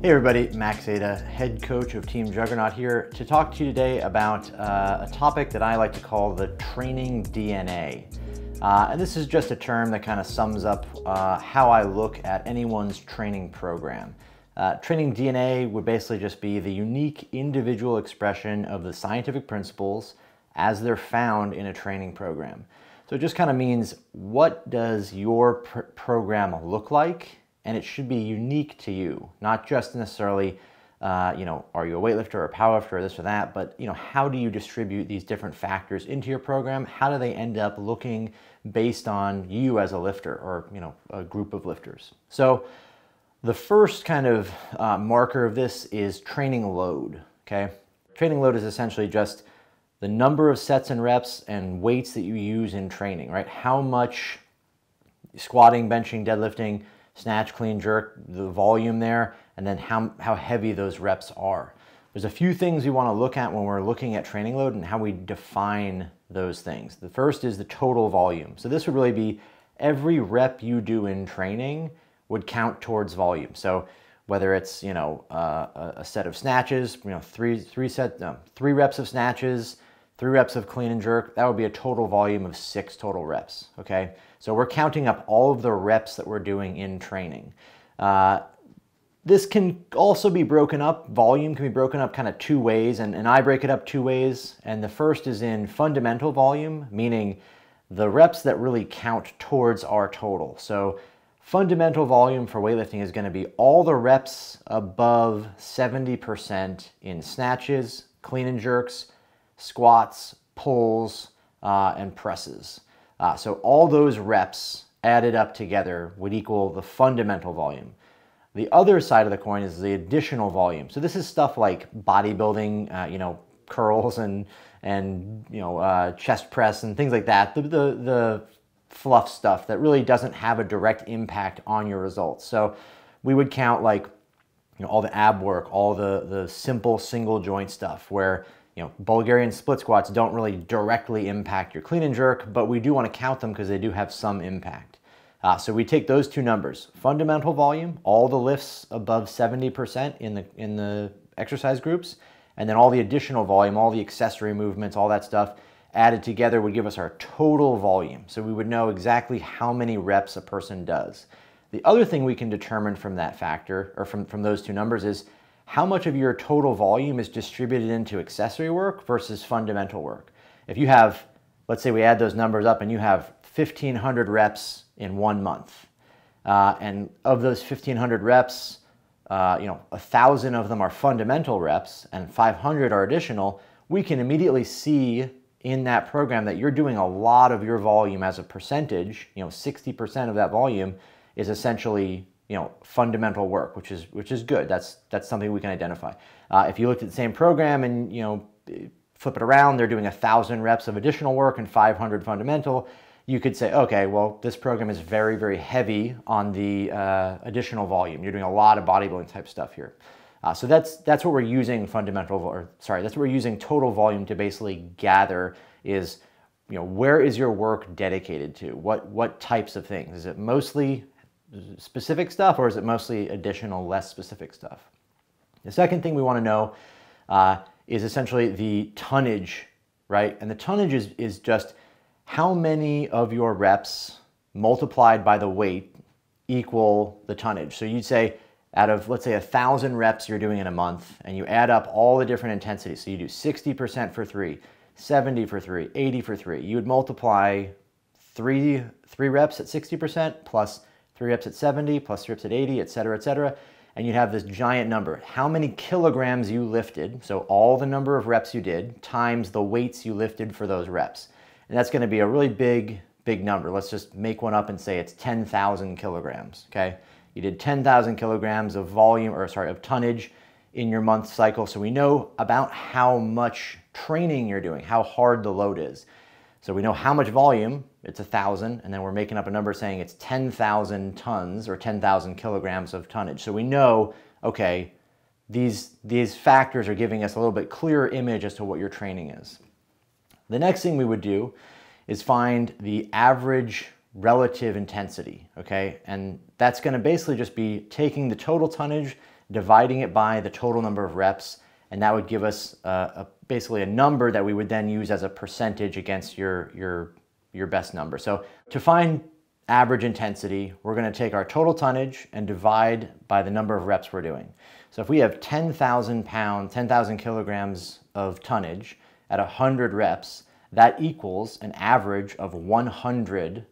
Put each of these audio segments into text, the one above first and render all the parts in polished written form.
Hey everybody, Max Aita, head coach of Team Juggernaut here to talk to you today about a topic that I like to call the training DNA. And this is just a term that kind of sums up how I look at anyone's training program. Training DNA would basically just be the unique individual expression of the scientific principles as they're found in a training program. So it just kind of means, what does your program look like? And it should be unique to you, not just necessarily, are you a weightlifter or a powerlifter or this or that, but how do you distribute these different factors into your program? How do they end up looking based on you as a lifter or a group of lifters? So the first kind of marker of this is training load. Okay, training load is essentially just the number of sets and reps and weights that you use in training, right? How much squatting, benching, deadlifting, snatch, clean, jerk, the volume there, and then how heavy those reps are. There's a few things we want to look at when we're looking at training load and how we define those things. The first is the total volume. So this would really be every rep you do in training would count towards volume. So whether it's a set of snatches, three reps of snatches, 3 reps of clean and jerk, that would be a total volume of 6 total reps, okay? So we're counting up all of the reps that we're doing in training. This can also be broken up, volume can be broken up kind of 2 ways, and I break it up 2 ways. And the first is in fundamental volume, meaning the reps that really count towards our total. So fundamental volume for weightlifting is going to be all the reps above 70% in snatches, clean and jerks, squats, pulls, and presses. So all those reps added up together would equal the fundamental volume. The other side of the coin is the additional volume. So this is stuff like bodybuilding, curls and chest press and things like that. The fluff stuff that really doesn't have a direct impact on your results. So we would count all the ab work, all the simple single joint stuff where Bulgarian split squats don't really directly impact your clean and jerk, but we do want to count them because they do have some impact. So we take those 2 numbers, fundamental volume, all the lifts above 70% in the exercise groups, and then all the additional volume, all the accessory movements, all that stuff added together would give us our total volume. So we would know exactly how many reps a person does. The other thing we can determine from that factor, or from those 2 numbers, is how much of your total volume is distributed into accessory work versus fundamental work. If you have, let's say we add those numbers up and you have 1,500 reps in 1 month, and of those 1,500 reps, 1,000 of them are fundamental reps and 500 are additional, we can immediately see in that program that you're doing a lot of your volume as a percentage. 60% of that volume is essentially fundamental work, which is good. That's something we can identify. If you looked at the same program and flip it around, they're doing 1,000 reps of additional work and 500 fundamental, you could say, okay, well, this program is very, very heavy on the additional volume. You're doing a lot of bodybuilding type stuff here. So that's what we're using that's what we're using total volume to basically gather is, where is your work dedicated to? What types of things? Is it mostly specific stuff, or is it mostly additional, less specific stuff? The second thing we want to know is essentially the tonnage, right? And the tonnage is just how many of your reps multiplied by the weight equal the tonnage. So you'd say out of, let's say, 1,000 reps you're doing in a month, and you add up all the different intensities. So you do 60% for 3, 70 for 3, 80 for 3. You would multiply 3 reps at 60% plus 3 reps at 70, plus 3 reps at 80, et cetera, and you'd have this giant number. How many kilograms you lifted, so all the number of reps you did, times the weights you lifted for those reps. And that's going to be a really big number. Let's just make one up and say it's 10,000 kilograms, okay? You did 10,000 kilograms of of tonnage in your month cycle, so we know about how much training you're doing, how hard the load is. So we know how much volume, it's 1,000, and then we're making up a number saying it's 10,000 tons or 10,000 kilograms of tonnage. So we know, okay, these factors are giving us a little bit clearer image as to what your training is. The next thing we would do is find the average relative intensity, okay? And that's gonna basically just be taking the total tonnage dividing it by the total number of reps, and that would give us basically a number that we would then use as a percentage against your best number. So to find average intensity, we're going to take our total tonnage and divide by the number of reps we're doing. So if we have 10,000 kilograms of tonnage at 100 reps, that equals an average of 100,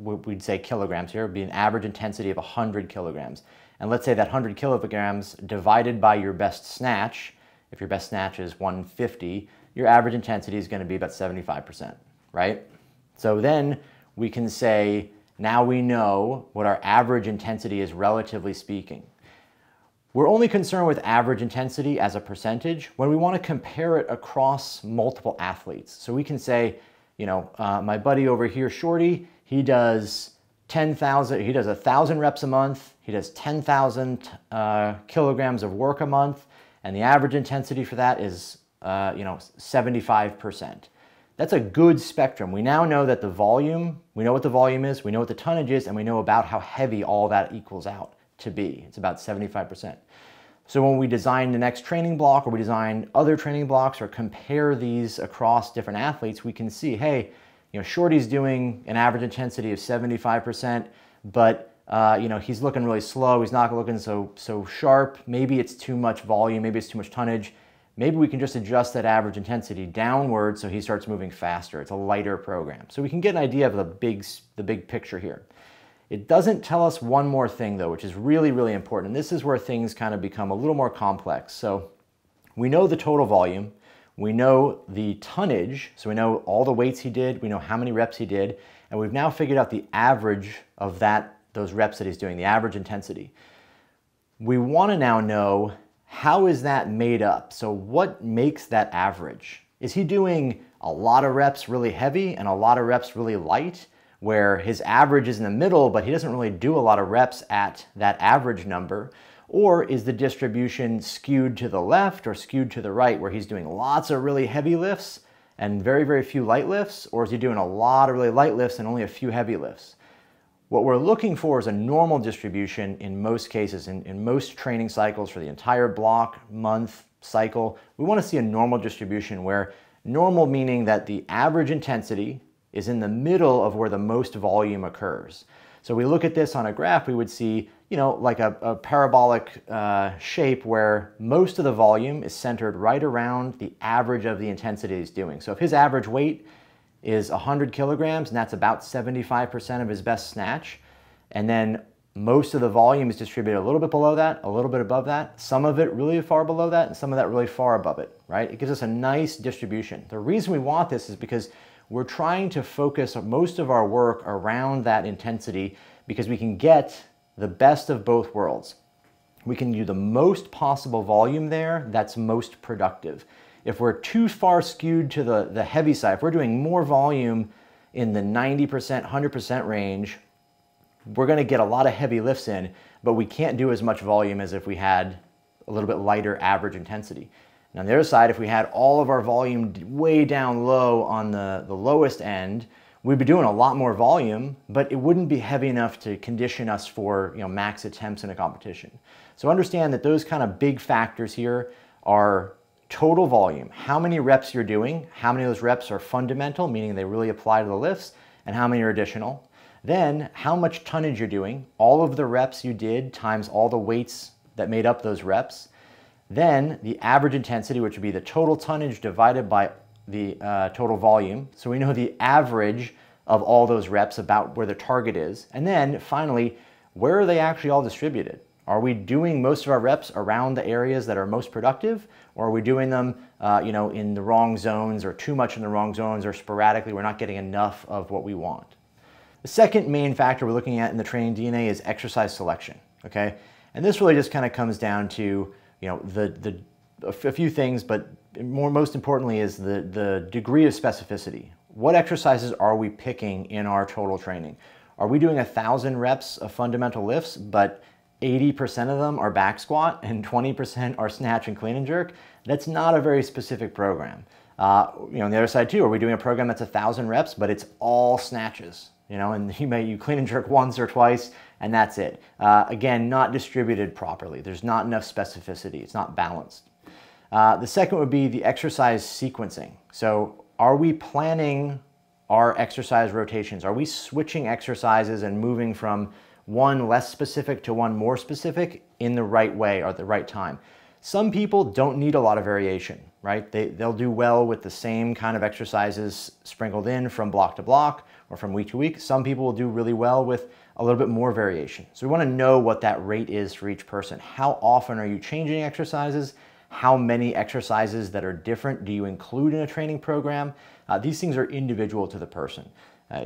we'd say kilograms here, would be an average intensity of 100 kilograms. And let's say that 100 kilograms divided by your best snatch, if your best snatch is 150, your average intensity is going to be about 75%, right? So then we can say, now we know what our average intensity is relatively speaking. We're only concerned with average intensity as a percentage when we want to compare it across multiple athletes. So we can say, you know, my buddy over here, Shorty, he does 1,000 reps a month, he does 10,000 kilograms of work a month, and the average intensity for that is, 75%. That's a good spectrum. We now know that the volume, we know what the volume is, we know what the tonnage is, and we know about how heavy all that equals out to be. It's about 75%. So when we design the next training block, or we design other training blocks, or compare these across different athletes, we can see, hey, you know, Shorty's doing an average intensity of 75%, but he's looking really slow. He's not looking so sharp. Maybe it's too much volume. Maybe it's too much tonnage. Maybe we can just adjust that average intensity downward so he starts moving faster. It's a lighter program. So we can get an idea of the big picture here. It doesn't tell us one more thing though, which is really, really important. And this is where things kind of become a little more complex. So we know the total volume, we know the tonnage, so we know all the weights he did, we know how many reps he did, and we've now figured out the average of those reps that he's doing, the average intensity. We want to now know, how is that made up? So what makes that average? Is he doing a lot of reps really heavy and a lot of reps really light, where his average is in the middle, but he doesn't really do a lot of reps at that average number? Or is the distribution skewed to the left or skewed to the right, where he's doing lots of really heavy lifts and very, very few light lifts? Or is he doing a lot of really light lifts and only a few heavy lifts? What we're looking for is a normal distribution in most cases, in most training cycles for the entire block, month, cycle. We want to see a normal distribution, where normal meaning that the average intensity is in the middle of where the most volume occurs. So we look at this on a graph, we would see, you know, like a parabolic shape where most of the volume is centered right around the average of the intensity he's doing. So if his average weight is 100 kilograms, and that's about 75% of his best snatch, and then most of the volume is distributed a little bit below that, a little bit above that, some of it really far below that, and some of that really far above it, right? It gives us a nice distribution. The reason we want this is because we're trying to focus most of our work around that intensity, because we can get the best of both worlds. We can do the most possible volume there that's most productive. If we're too far skewed to the heavy side, if we're doing more volume in the 90%, 100% range, we're going to get a lot of heavy lifts in, but we can't do as much volume as if we had a little bit lighter average intensity. And on the other side, if we had all of our volume way down low on the lowest end, we'd be doing a lot more volume, but it wouldn't be heavy enough to condition us for, you know, max attempts in a competition. So understand that those kind of big factors here are total volume, how many reps you're doing, how many of those reps are fundamental, meaning they really apply to the lifts, and how many are additional. Then how much tonnage you're doing, all of the reps you did times all the weights that made up those reps. Then the average intensity, which would be the total tonnage divided by the total volume. So we know the average of all those reps, about where the target is. And then finally, where are they actually all distributed? Are we doing most of our reps around the areas that are most productive, or are we doing them in the wrong zones, or too much in the wrong zones, or sporadically we're not getting enough of what we want? The second main factor we're looking at in the training DNA is exercise selection, okay? And this really just kind of comes down to, you know, a few things, but most importantly is the degree of specificity. What exercises are we picking in our total training? Are we doing 1,000 reps of fundamental lifts, but 80% of them are back squat and 20% are snatch and clean and jerk? That's not a very specific program. On the other side too, are we doing a program that's 1,000 reps, but it's all snatches? You know, and you clean and jerk once or twice, and that's it. Again, not distributed properly. There's not enough specificity. It's not balanced. The second would be the exercise sequencing. So are we planning our exercise rotations? Are we switching exercises and moving from one less specific to one more specific in the right way or at the right time? Some people don't need a lot of variation, right? They'll do well with the same kind of exercises sprinkled in from block to block or from week to week. Some people will do really well with a little bit more variation. So we want to know what that rate is for each person. How often are you changing exercises? How many exercises that are different do you include in a training program? These things are individual to the person.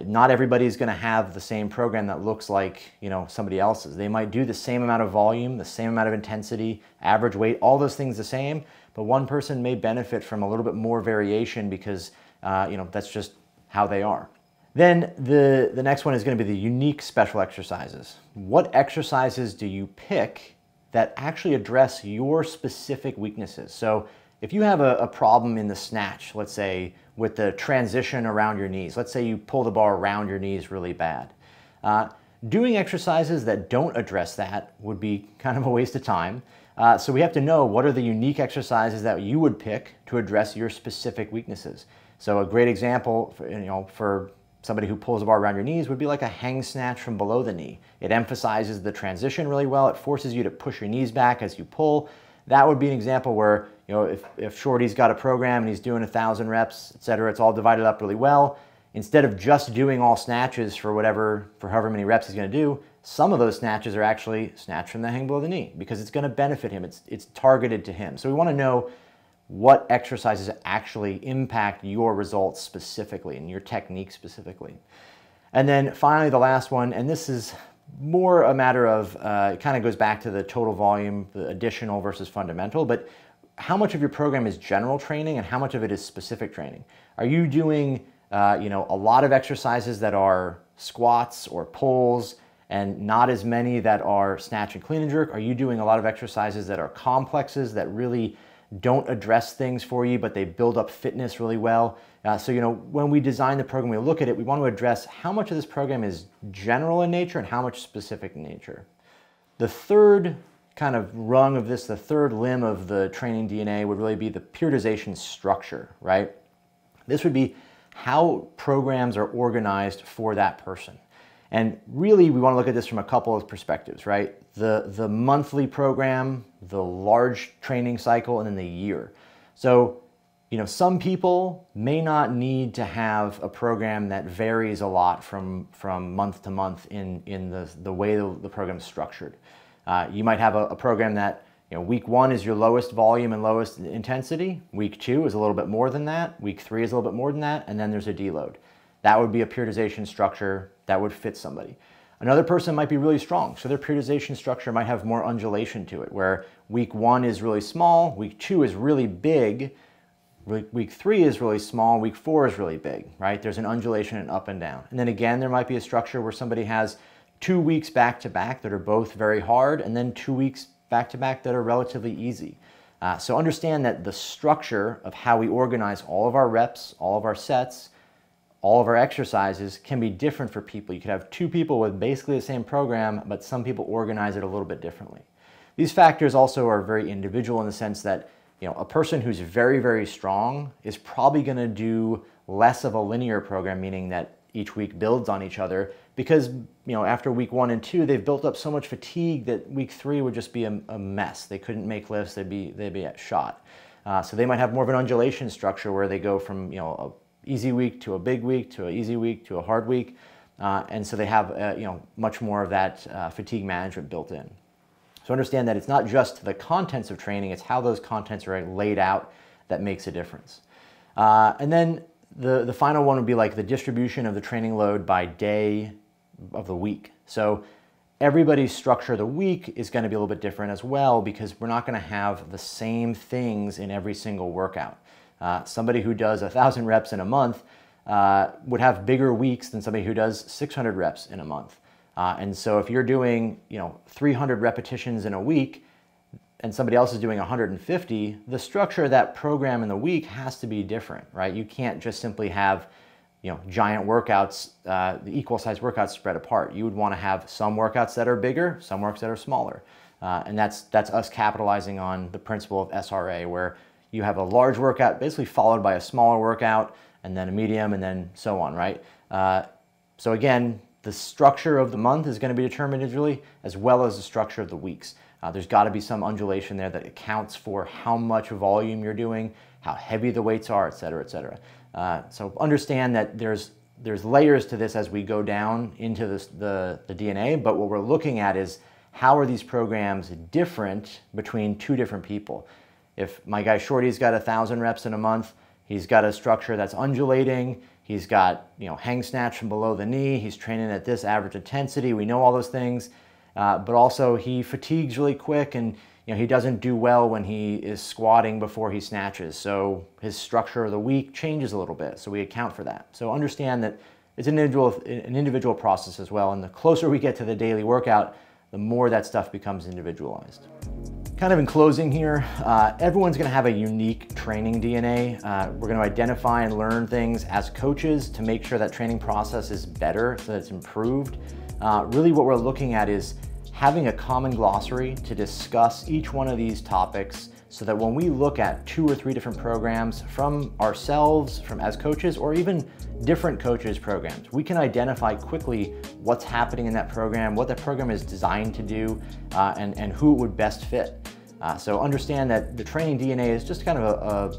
Not everybody's going to have the same program that looks like, somebody else's. They might do the same amount of volume, the same amount of intensity, average weight, all those things the same, but one person may benefit from a little bit more variation because, that's just how they are. Then the next one is going to be the unique special exercises. What exercises do you pick that actually address your specific weaknesses? So if you have a problem in the snatch, let's say with the transition around your knees, let's say you pull the bar around your knees really bad, doing exercises that don't address that would be kind of a waste of time. So we have to know what are the unique exercises that you would pick to address your specific weaknesses. So a great example for somebody who pulls the bar around your knees would be like a hang snatch from below the knee. It emphasizes the transition really well. It forces you to push your knees back as you pull. That would be an example where, if Shorty's got a program and he's doing 1,000 reps, etc., it's all divided up really well. Instead of just doing all snatches for however many reps he's going to do, some of those snatches are actually snatch from the hang below the knee because it's going to benefit him. It's targeted to him. So we want to know what exercises actually impact your results specifically and your technique specifically. And then finally, the last one, and this is more a matter of, it kind of goes back to the total volume, the additional versus fundamental, but how much of your program is general training and how much of it is specific training? Are you doing a lot of exercises that are squats or pulls and not as many that are snatch and clean and jerk? Are you doing a lot of exercises that are complexes that really don't address things for you, but they build up fitness really well? So when we design the program, we look at it, we want to address how much of this program is general in nature and how much specific in nature. The third kind of rung of this, the third limb of the training DNA would really be the periodization structure, right? This would be how programs are organized for that person. And really, we want to look at this from a couple of perspectives, right? The monthly program, the large training cycle, and then the year. So, some people may not need to have a program that varies a lot from month to month in the way the program is structured. You might have a program that, week 1 is your lowest volume and lowest intensity. Week 2 is a little bit more than that. Week 3 is a little bit more than that. And then there's a deload. That would be a periodization structure that would fit somebody. Another person might be really strong, so their periodization structure might have more undulation to it, where week 1 is really small, week 2 is really big, week 3 is really small, week 4 is really big, right? There's an undulation and up and down. And then again, there might be a structure where somebody has 2 weeks back-to-back that are both very hard, and then 2 weeks back-to-back that are relatively easy. So understand that the structure of how we organize all of our reps, all of our sets, all of our exercises can be different for people. You could have 2 people with basically the same program, but some people organize it a little bit differently. These factors also are very individual in the sense that, a person who's very, very strong is probably going to do less of a linear program, meaning that each week builds on each other because, after week 1 and 2, they've built up so much fatigue that week 3 would just be a mess. They couldn't make lifts, they'd be at shot. So they might have more of an undulation structure where they go from, a easy week to a big week to an easy week to a hard week, and so they have much more of that fatigue management built in. So understand that it's not just the contents of training, it's how those contents are laid out that makes a difference. And then the final one would be like the distribution of the training load by day of the week. So everybody's structure of the week is going to be a little bit different as well because we're not going to have the same things in every single workout. Somebody who does 1,000 reps in a month would have bigger weeks than somebody who does 600 reps in a month. And so if you're doing 300 repetitions in a week and somebody else is doing 150, the structure of that program in the week has to be different, right? You can't just simply have giant workouts, the equal size workouts spread apart. You would want to have some workouts that are bigger, some workouts that are smaller. And that's us capitalizing on the principle of SRA, where you have a large workout basically followed by a smaller workout, and then a medium, and then so on, right? So again, the structure of the month is going to be determined individually, as well as the structure of the weeks. There's got to be some undulation there that accounts for how much volume you're doing, how heavy the weights are, et cetera, et cetera. So understand that there's layers to this as we go down into the DNA, but what we're looking at is how are these programs different between two different people. If my guy Shorty's got 1,000 reps in a month, he's got a structure that's undulating, he's got hang snatch from below the knee, he's training at this average intensity, we know all those things, but also he fatigues really quick, and he doesn't do well when he is squatting before he snatches, so his structure of the week changes a little bit, so we account for that. So understand that it's an individual process as well, and the closer we get to the daily workout, the more that stuff becomes individualized. Kind of in closing here, everyone's going to have a unique training DNA. We're going to identify and learn things as coaches to make sure that training process is better, so that it's improved. Really what we're looking at is having a common glossary to discuss each one of these topics, so that when we look at 2 or 3 different programs from ourselves, from as coaches, or even different coaches' programs, we can identify quickly what's happening in that program, what that program is designed to do, and who it would best fit. So understand that the training DNA is just kind of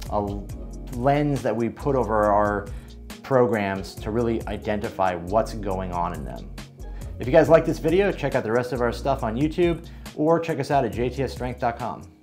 a lens that we put over our programs to really identify what's going on in them. If you guys like this video, check out the rest of our stuff on YouTube, or check us out at jtsstrength.com.